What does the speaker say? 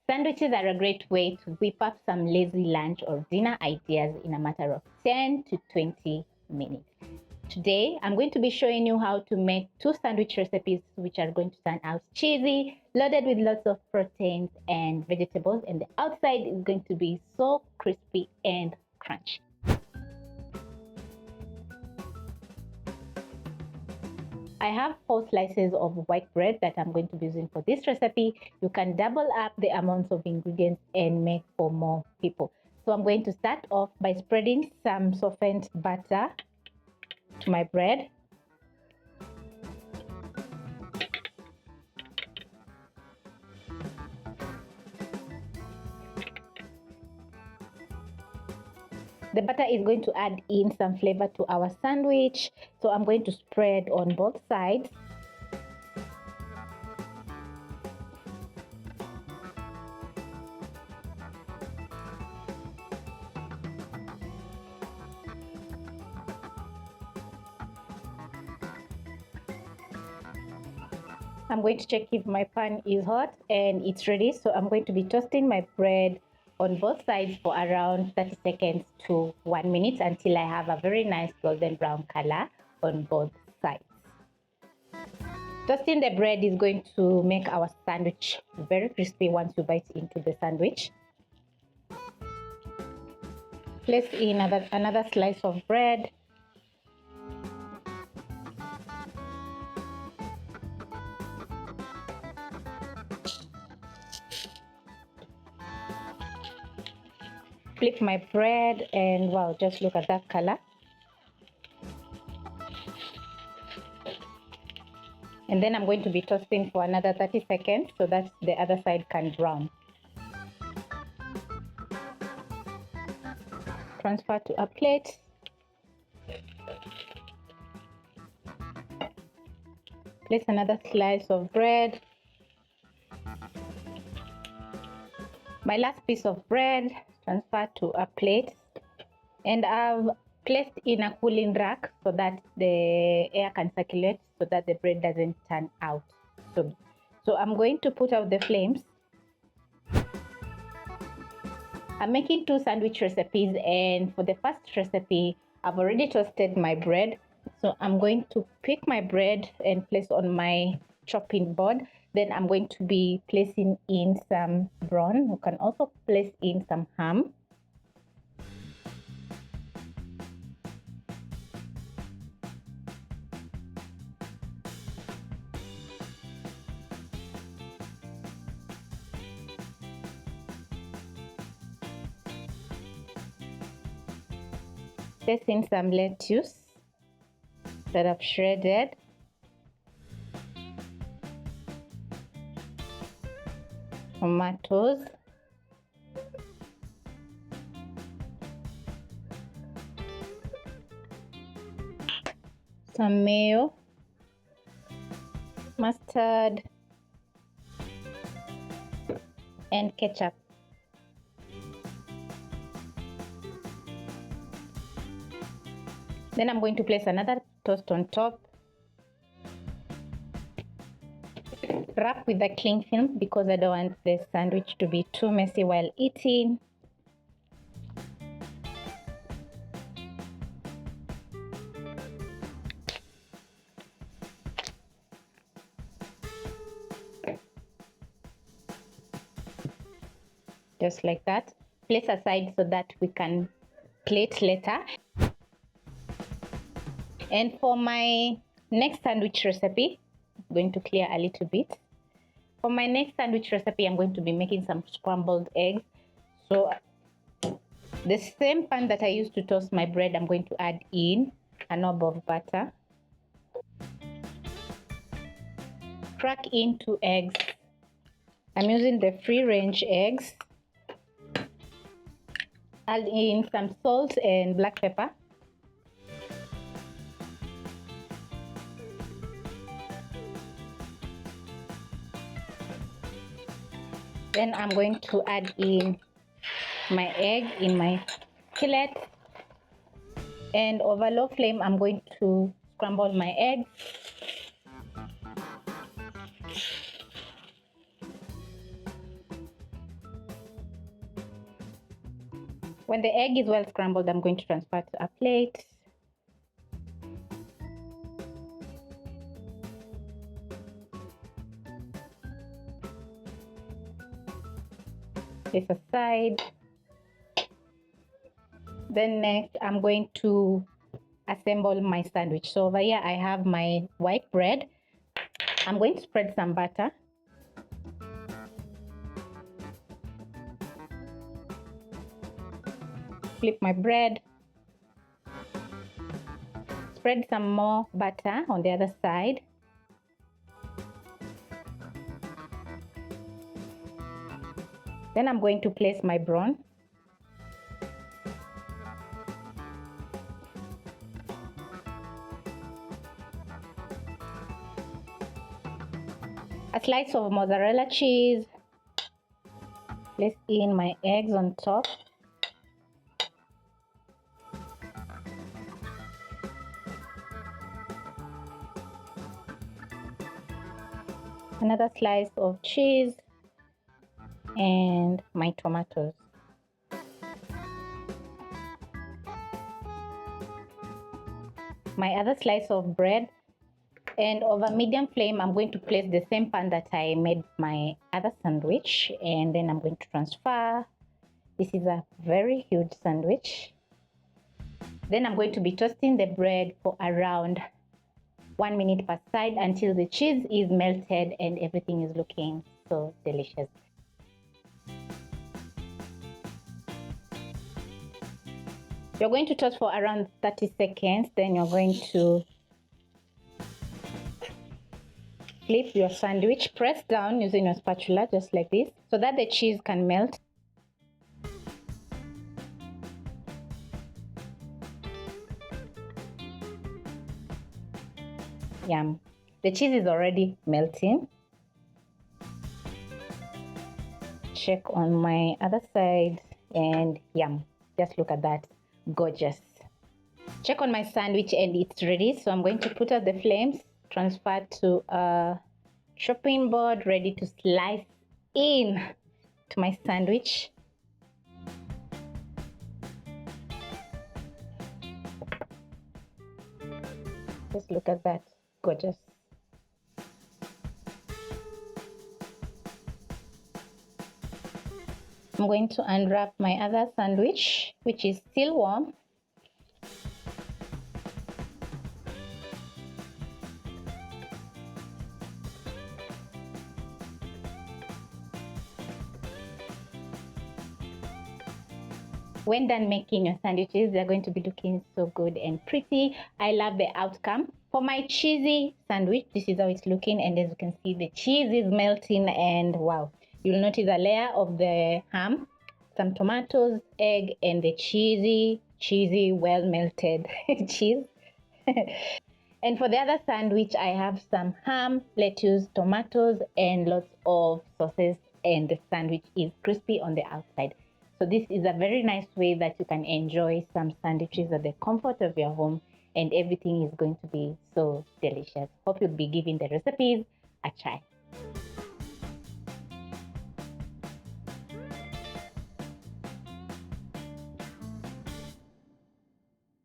Sandwiches are a great way to whip up some lazy lunch or dinner ideas in a matter of 10 to 20 minutes. Today, I'm going to be showing you how to make 2 sandwich recipes which are going to turn out cheesy, loaded with lots of proteins and vegetables, and the outside is going to be so crispy and crunchy. I have 4 slices of white bread that I'm going to be using for this recipe. You can double up the amounts of ingredients and make for more people. So I'm going to start off by spreading some softened butter to my bread. The butter is going to add in some flavor to our sandwich, so I'm going to spread on both sides. I'm going to check if my pan is hot and it's ready, so I'm going to be toasting my bread on both sides for around 30 seconds to 1 minute until I have a very nice golden brown color on both sides. Toasting the bread is going to make our sandwich very crispy once you bite into the sandwich. Place in another slice of bread. Flip my bread and wow, just look at that color. And then I'm going to be toasting for another 30 seconds so that the other side can brown. Transfer to a plate. Place another slice of bread. My last piece of bread, transfer to a plate, and I've placed in a cooling rack so that the air can circulate so that the bread doesn't turn out. So I'm going to put out the flames. I'm making 2 sandwich recipes, and for the first recipe I've already toasted my bread, so I'm going to pick my bread and place on my chopping board. Then I'm going to be placing in some brawn. You can also place in some ham. Place in some lettuce that I've shredded. Tomatoes, some mayo, mustard, and ketchup. Then I'm going to place another toast on top. Wrap with a cling film because I don't want the sandwich to be too messy while eating. Just like that. Place aside so that we can plate later. And for my next sandwich recipe, I'm going to clear a little bit. For my next sandwich recipe, I'm going to be making some scrambled eggs. So the same pan that I used to toast my bread, I'm going to add in a knob of butter. Crack in 2 eggs. I'm using the free range eggs. Add in some salt and black pepper. Then I'm going to add in my egg in my skillet, and over low flame I'm going to scramble my eggs. When the egg is well scrambled, I'm going to transfer to a plate. Place aside. Then next, I'm going to assemble my sandwich. So over here, I have my white bread. I'm going to spread some butter. Flip my bread. Spread some more butter on the other side. Then I'm going to place my brawn. A slice of mozzarella cheese. Place in my eggs on top. Another slice of cheese and my tomatoes. My other slice of bread, and over medium flame I'm going to place the same pan that I made my other sandwich, and then I'm going to transfer. This is a very huge sandwich. Then I'm going to be toasting the bread for around 1 minute per side until the cheese is melted and everything is looking so delicious. You're going to toast for around 30 seconds. Then you're going to flip your sandwich, press down using your spatula just like this so that the cheese can melt. Yum. The cheese is already melting. Check on my other side and yum. Just look at that. Gorgeous. Check on my sandwich and it's ready. So I'm going to put out the flames, transfer to a chopping board, ready to slice in to my sandwich. Just look at that. Gorgeous. I'm going to unwrap my other sandwich, which is still warm. When done making your sandwiches, they're going to be looking so good and pretty. I love the outcome. For my cheesy sandwich, this is how it's looking, and as you can see, the cheese is melting, and wow, you'll notice a layer of the ham, some tomatoes, egg, and the cheesy, well melted cheese. And for the other sandwich, I have some ham, lettuce, tomatoes, and lots of sauces, and the sandwich is crispy on the outside. So this is a very nice way that you can enjoy some sandwiches at the comfort of your home, and everything is going to be so delicious. Hope you'll be giving the recipes a try.